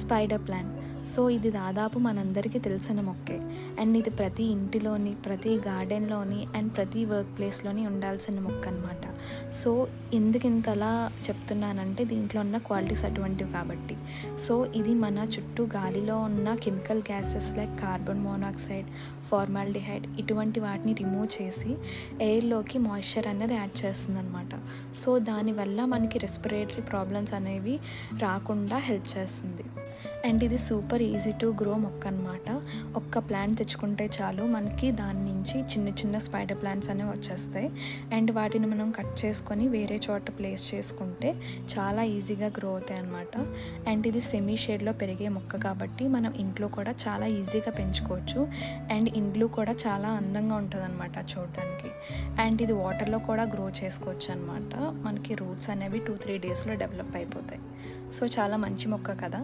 Spider plant. So ఇది దాదాపు మనందరికీ తెలిసిన మొక్కే. అండ్ ఇది ప్రతి ఇంటిలోని, ప్రతి గార్డెన్లోని అండ్ ప్రతి వర్క్ ప్లేస్లోని ఉండాల్సిన మొక్క అనమాట. సో ఎందుకు ఇంతలా చెప్తున్నానంటే దీంట్లో ఉన్న క్వాలిటీస్ అటువంటివి కాబట్టి. సో ఇది మన చుట్టూ గాలిలో ఉన్న chemical gases like carbon monoxide, formaldehyde ఇటువంటి వాటిని రిమూవ్ చేసి ఎయిర్లోకి మాయిశ్చర్ అనేది యాడ్ చేస్తుంది అనమాట. సో దానివల్ల మనకి రెస్పిరేటరీ ప్రాబ్లమ్స్ అనేవి రాకుండా హెల్ప్ చేస్తుంది. అండ్ ఇది సూపర్ ఈజీ టు గ్రో మొక్క అనమాట. ఒక్క ప్లాంట్ తెచ్చుకుంటే చాలు, మనకి దాని నుంచి చిన్న చిన్న స్పైడర్ ప్లాంట్స్ అనేవి వచ్చేస్తాయి. అండ్ వాటిని మనం కట్ చేసుకొని వేరే చోట ప్లేస్ చేసుకుంటే చాలా ఈజీగా గ్రో అవుతాయి అన్నమాట. అండ్ ఇది సెమీ షేడ్లో పెరిగే మొక్క కాబట్టి మనం ఇంట్లో కూడా చాలా ఈజీగా పెంచుకోవచ్చు. అండ్ ఇంట్లో కూడా చాలా అందంగా ఉంటుంది అనమాట చూడడానికి. అండ్ ఇది వాటర్లో కూడా గ్రో చేసుకోవచ్చు అనమాట. మనకి రూట్స్ అనేవి 2-3 డేస్లో డెవలప్ అయిపోతాయి. సో చాలా మంచి మొక్క కదా.